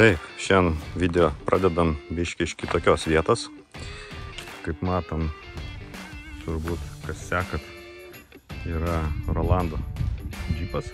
Taip, šiandien video pradedam biškai iš kitokios vietos. Kaip matom, turbūt kas sekat, yra Rolando džipas.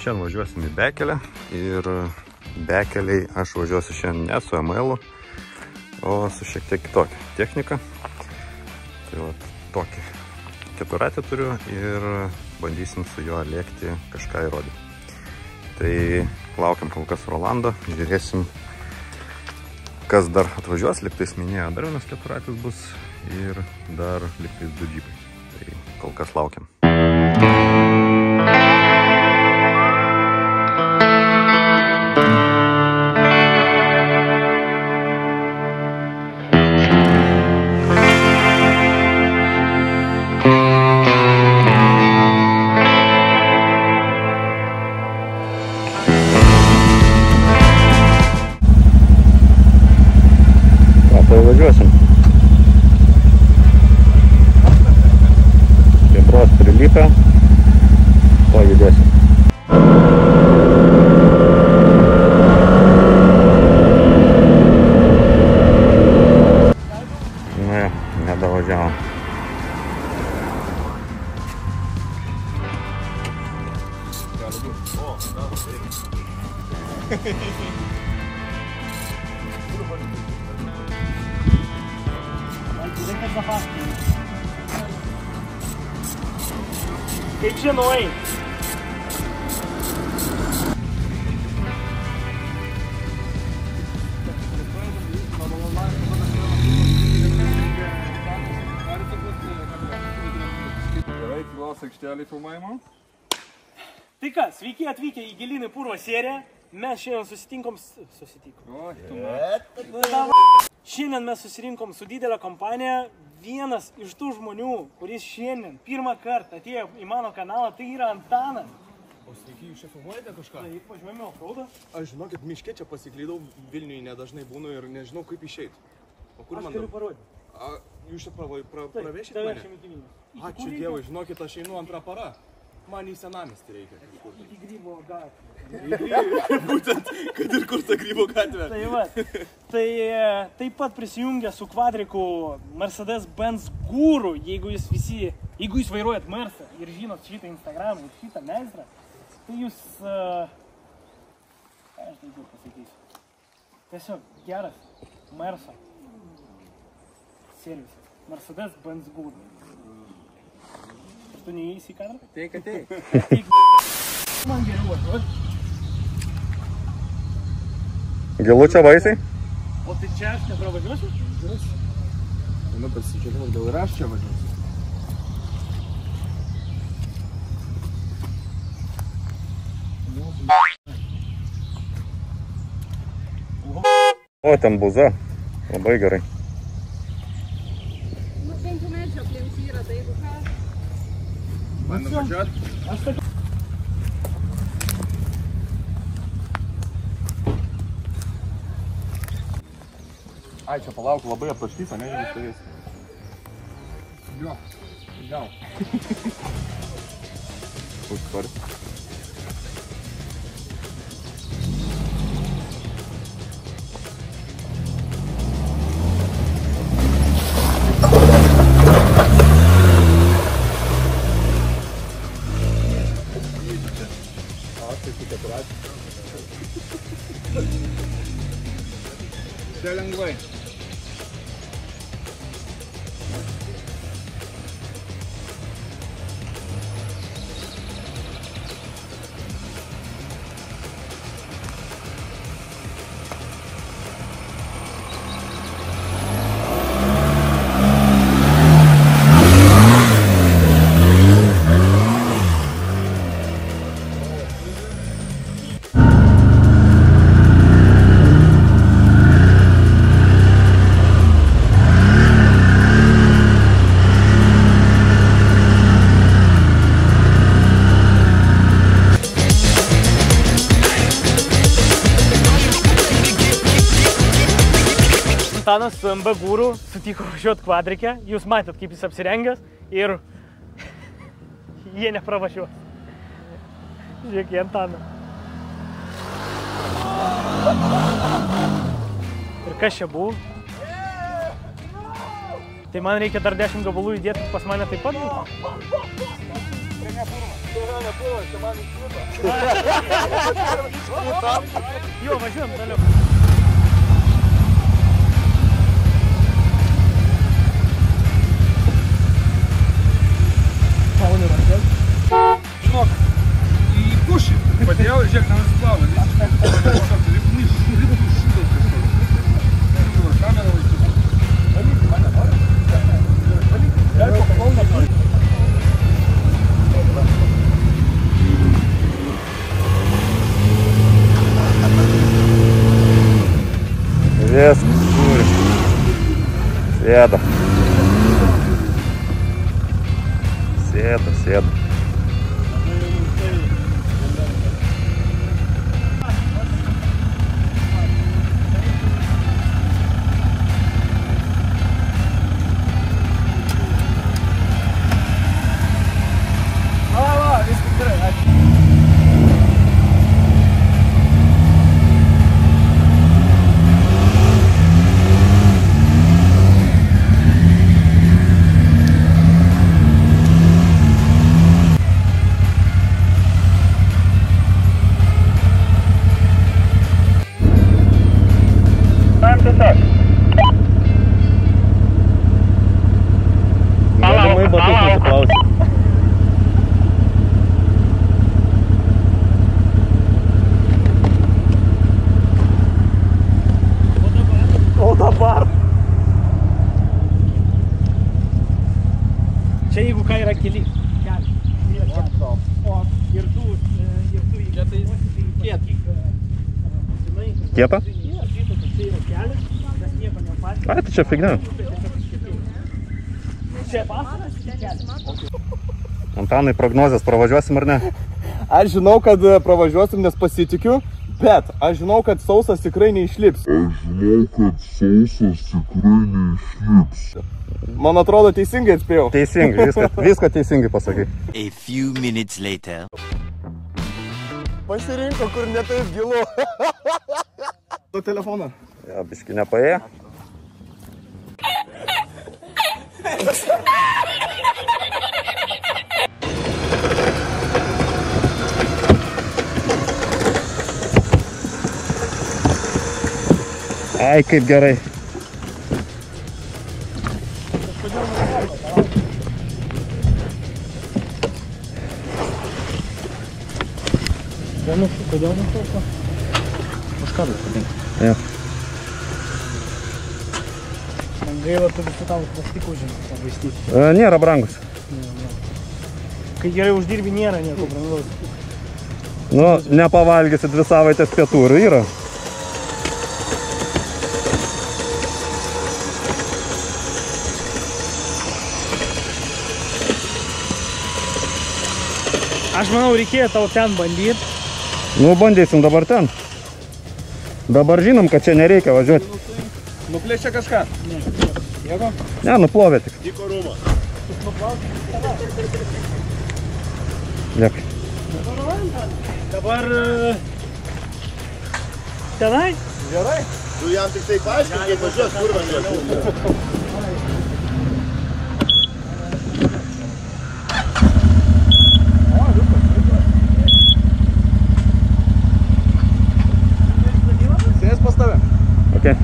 Šiandien važiuosim į Bekelę ir Bekeliai aš važiuosiu šiandien ne su ML-u, o su šiek tiek kitokia technika. Tai va, tokį keturatį turiu ir bandysim su juo lėkti, kažką įrodyti. Tai laukiam kol kas Rolando, žiūrėsim, kas dar atvažiuos. Lygtais minėjo, dar vienas keturatis bus ir dar lygtais 2 džipai. Tai kol kas laukiam. Važiuosim. Gebros prilipę, to judėsim. Na, nedavažiavom. Kaip žinojai? Gerai, tylos aikštelį filmavimo. Tai ką, sveiki atvykę į Gilinį Purvo seriją. Mes šiandien Šiandien mes susirinkom su didelė kompanija. Vienas iš tų žmonių, kuris šiandien pirmą kartą atėjo į mano kanalą, tai yra Antanas. O sveiki, jūs čia filmuojate kažką? Tai važiuojame offroadą. Aš žinokit, miške čia pasiklydau, Vilniuje nedažnai būnu ir nežinau kaip išeit. O kur Aš man galiu parodyti. Jūs čia pravešit mane? Ačiū Dievui, žinokit, aš einu antrą parą. Man į senamiestį reikia. Iki Grybo gatvę. Būtent, kad ir kur ta Grybo gatvė. Tai va, tai taip pat prisijungia su kvadriku Mercedes-Benz guru, jeigu jūs vairuojat Mersą ir žinot šitą Instagramą ir šitą meistrą, tai jūs, aš daugiau pasakysiu, tiesiog geras Merso servisas, Mercedes-Benz guru. Tu neįeisi į kadrą? Ateik. Man geriau atrodė. Gilu čia vaisiai? O tai čia aš nepravažiuosiu? Nu, pasižiūrėjau, gal ir aš čia važiuosiu. O, ten buza. Labai gerai. Nu, 5 metrų aplink yra, tai jeigu ką... Man nuvažiuot? Aš tokiu. Ai, čia palauk, labai apraštyta, ne, jeigu stovės. Jo, gal. Užsvar. Čia lengvai. Antanas su MB guru sutiko važiuoti kvadrikę, jūs matėt, kaip jis apsirengęs ir jie nepravažiuos. Žiūrėk į Antaną. Ir kas čia buvo? Tai man reikia dar 10 gabalų įdėti pas mane taip pat? Jo, važiuojam toliau. Žinok, į pušį padėjau ir žiūrėk, ten nusiplavo. Ripnys, ripnų šūdas kažkoks. Kamerą laikyti. Valyti mane, nori? Valyti. Jeigu plauna turi. Viskas turi. Sėda. Sėda. Galimai batus nusiplausi. O dabar? Čia jeigu ką yra keli. O ir tu Kieta? Ai, tai čia fignia. Antanai, prognozės, pravažiuosim ar ne? Aš žinau, kad pravažiuosim, nes pasitikiu, bet aš žinau, kad sausas tikrai neišlips. Man atrodo, teisingai atspėjau. Teisingai, viską teisingai pasakai. A few minutes later. Pasirinko, kur ne taip gilu. Tu telefoną. Ja, biški nepaėjo. Ai, kaip gerai. Kodėl nušauko? Už kadrus padink. Ja. Man gaila, tu visų tavo plastikų žinai, pavaistyti. Nėra brangus. Kai gerai uždirbi, nėra nieko brangaus. Nu, nepavalgysi 2 savaitės pietų ir yra. Aš manau, reikėjo tau ten bandyti. Nu, bandysim dabar ten. Dabar žinom, kad čia nereikia važiuoti. Nuplėšė kažką? Ne. Nieko? Ne, nuplovė tik. Dyko rūmą. Liek. Dabar... Tenai? Gerai. Tu jam tik tai paaiškink, kaip važiuos, kur važiuos. Sės pas tave. Okay.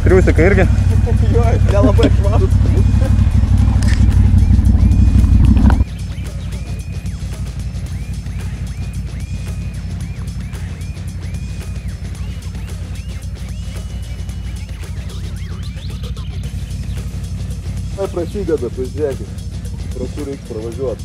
Triusika irgi? Jo, nelabai švarus. prasideda, pažiūrėkit. Pro kur reikia pravažiuoti.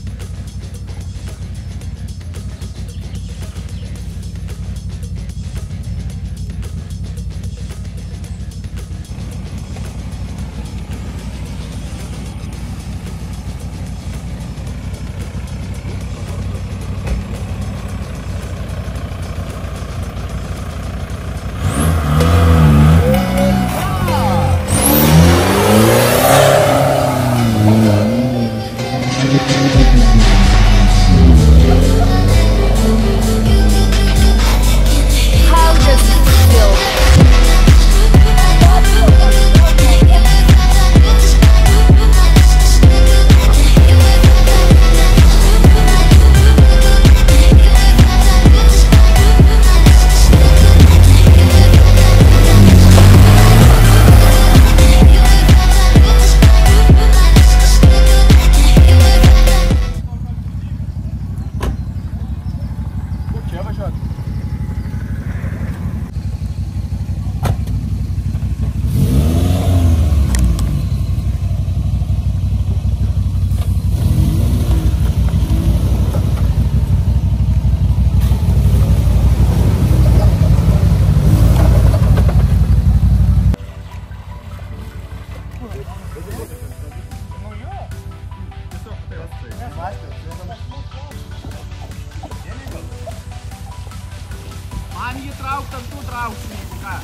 Man jį traukti ant tų traukčių, jeigu ką.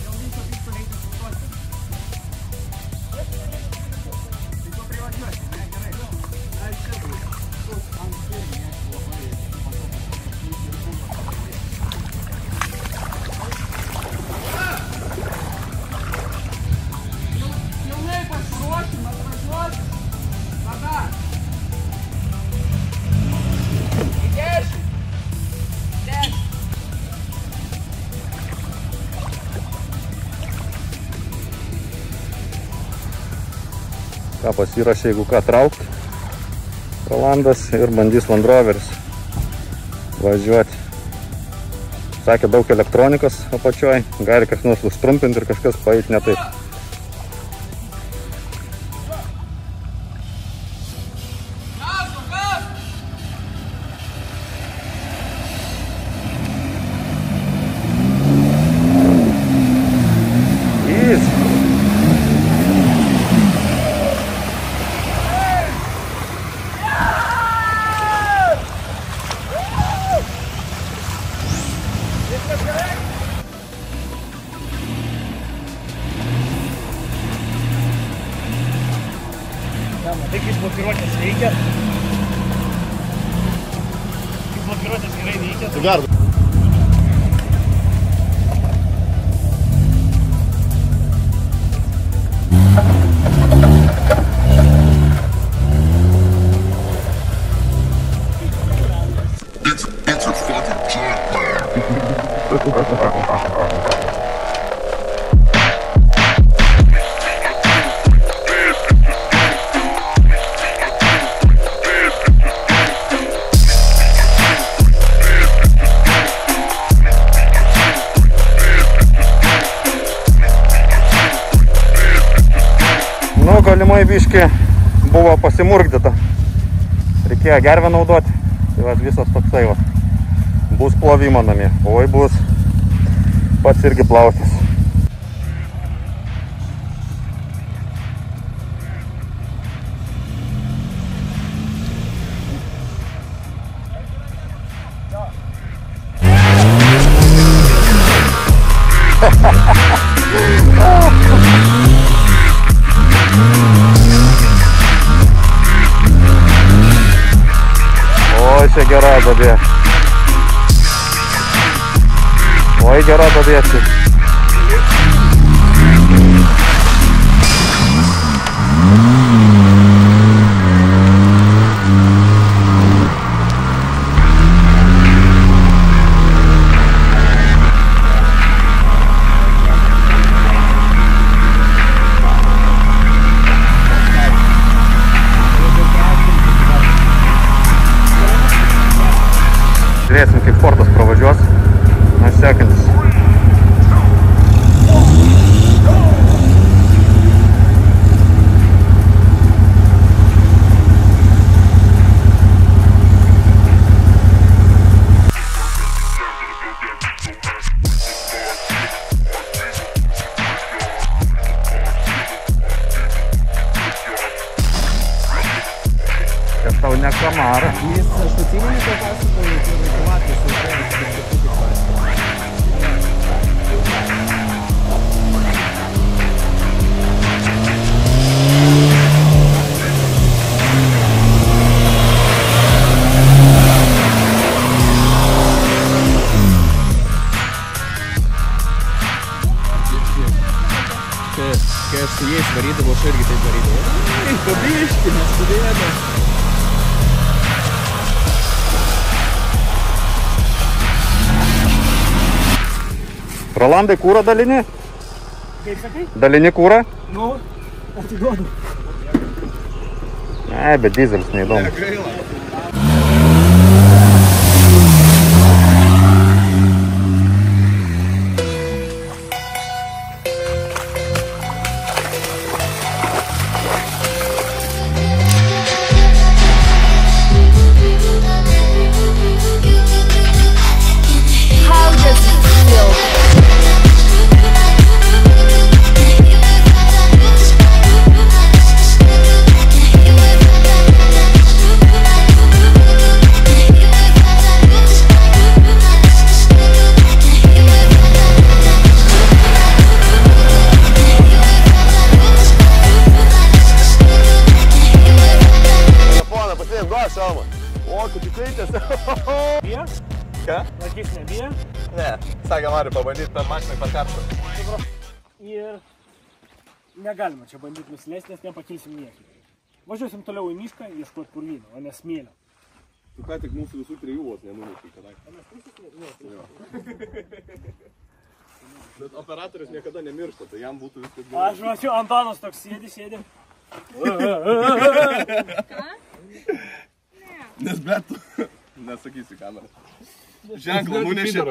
Jau viso visko reikia sutuoti. Tai to privažiuoti, ne? Gerai. Ai, čia bus. Ant sėdį, ne? Pilnai pasiruošim, atvažiuosim. Tada. Ką pasirašė, jeigu ką traukt. Rolandas ir bandys Land Roveris važiuoti. Sakė, daug elektronikos apačioj. Gali kas nors užtrumpinti ir kažkas paeiti ne taip. Tai kaip blokiruotės veikia. Kaip blokiruotės gerai veikia. Tai gerai. It's a fucking joke. Galimai biški buvo pasimurkdyta. Reikėjo gervę naudoti. Tai va, visas toksai va. Bus plovimo namie. Oi bus. Pats irgi plautis. Oi, čia gera duobė. Oi, gera duobė čia. Žiūrėsim, kaip Fordas pravažiuos. Na, sekantis. Geras. Jis štatyninį papasakojo, tai Latvijos saugojimas. Kai aš su jais varydavau, aš irgi taip varydavau. Ai, pabiški, neskubėdavau. Rolandai, kūrą dalini? Kaip sakai? Dalini kūrą? Nu, atiduodu. Ne, bet dizelis neįdomu. Gaila. O, tu tikrai tiesa. Bijo? Ką? Lakys nebijo? Ne, sakė, nori pabandyti per mašiną per karštą. Ir negalima čia bandyti nusileisti, nes nepakilsim niekaip. Važiuosim toliau į mišką, ieškoti purvyno, o ne smėlio. Tu ką tik mūsų visų trijų vos nenunešai, kadai. Bet operatorius niekada nemiršta, tai jam būtų viskas gerai. Aš mačiau, Antanas toks sėdi. Nes bet tu nesakysi kamerą. Ženklą nunešė.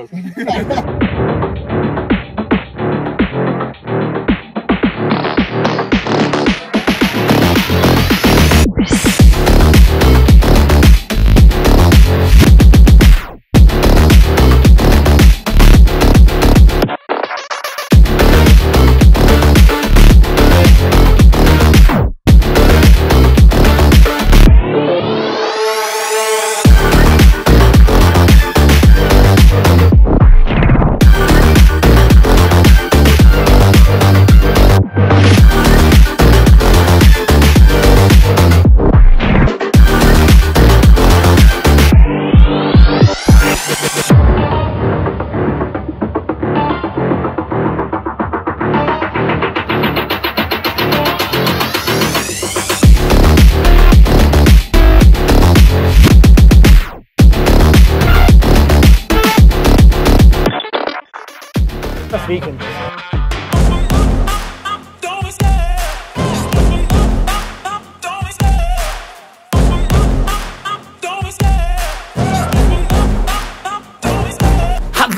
Tas veikiantis.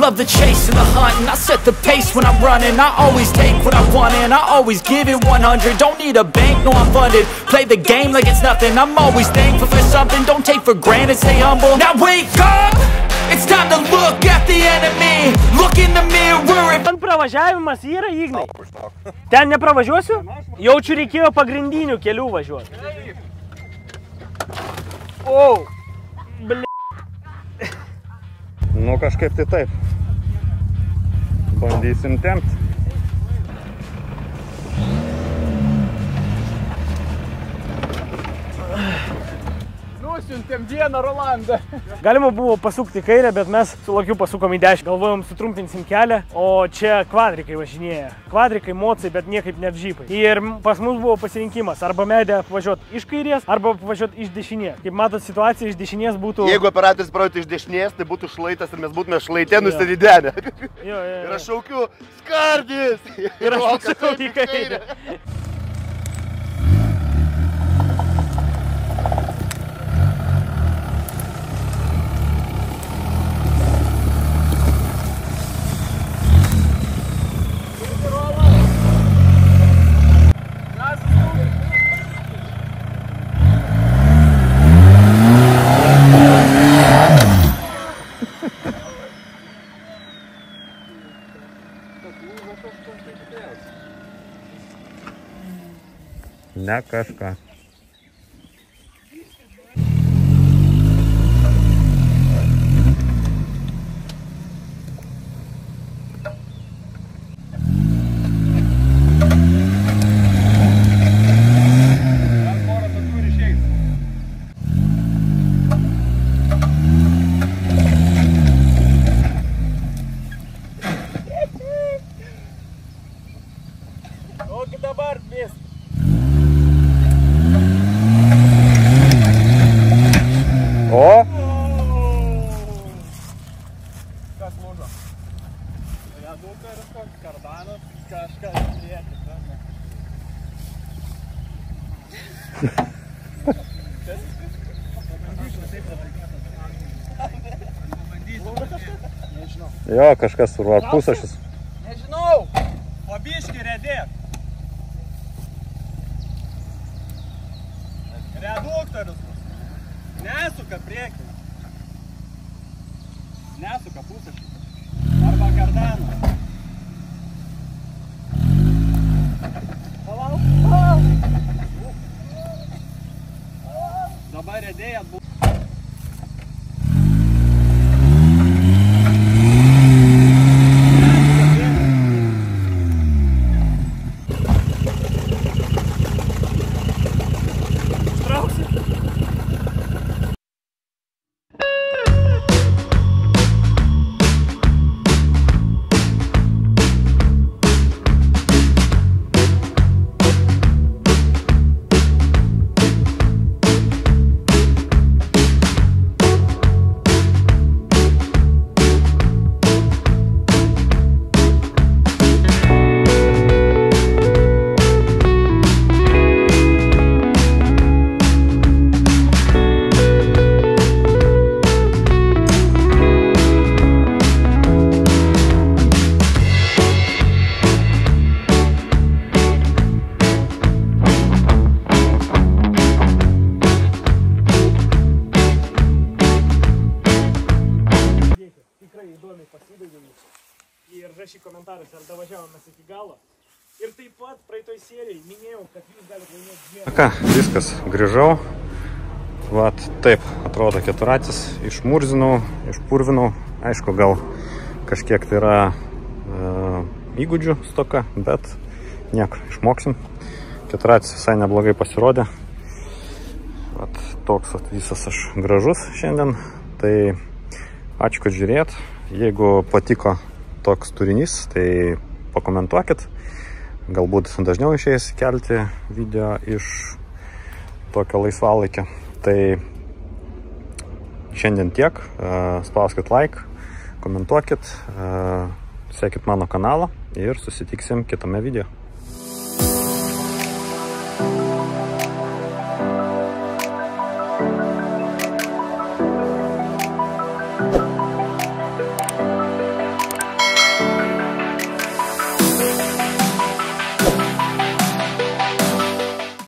Love the chase and the hunt, and I set the pace when I'm running. I always take what I want and I always give it 100. Don't need a bank, no I'm funded. Play the game like it's nothing. I'm always thankful for something. Don't take for granted, stay humble. Now wake up! It's time to look at the enemy. Look in the mirror. Ten pravažiavimas yra, Ignai. Ten nepravažiuosiu? Jaučiu reikėjo pagrindinių kelių važiuoti. O, bl***. Nu, kažkaip tai taip. Bandysim tempti. Nusiuntėm vieną Rolandą. Galima buvo pasukti į kairę, bet mes su Lakiu pasukom į dešinę. Galvojom, sutrumpinsim kelią, o čia kvadrikai važinėja. Kvadrikai, mocai, bet niekaip ne džipai. Ir pas mus buvo pasirinkimas arba medė važiuoti iš kairės, arba važiuoti iš dešinės. Kaip matot, situacija iš dešinės būtų... Jeigu operatorius parodytų iš dešinės, tai būtų šlaitas ir mes būtume šlaite nusividenę. Ir aš šaukiu, skardis! Ir aš pasukau į kairę. Ne kažką. Jo, kažkas urva pusašis. Nežinau, po biškį redėk. Reduktorius bus. Nesuka priekį. Nesuka pusašį. Arba kardaną. Dabar redėjat buvo. Ir rašyk komentaruose, ar davažiavom mes iki galo. Ir taip pat praeitoj serijai minėjau, kad jūs galite laimėti. Ką, viskas, grįžau. Vat taip atrodo keturatis. Išmurzinau, išpurvinau. Aišku, gal kažkiek tai yra įgūdžių stoka, bet nieko, išmoksim. Keturatis visai neblogai pasirodė. Vat toks visas aš gražus šiandien. Tai ačiū, kad žiūrėjot. Jeigu patiko toks turinys, tai pakomentuokit. Galbūt dažniau išeis kelti video iš tokio laisvalaikio. Tai šiandien tiek. Spauskit like, komentuokit, sekit mano kanalą ir susitiksim kitame video.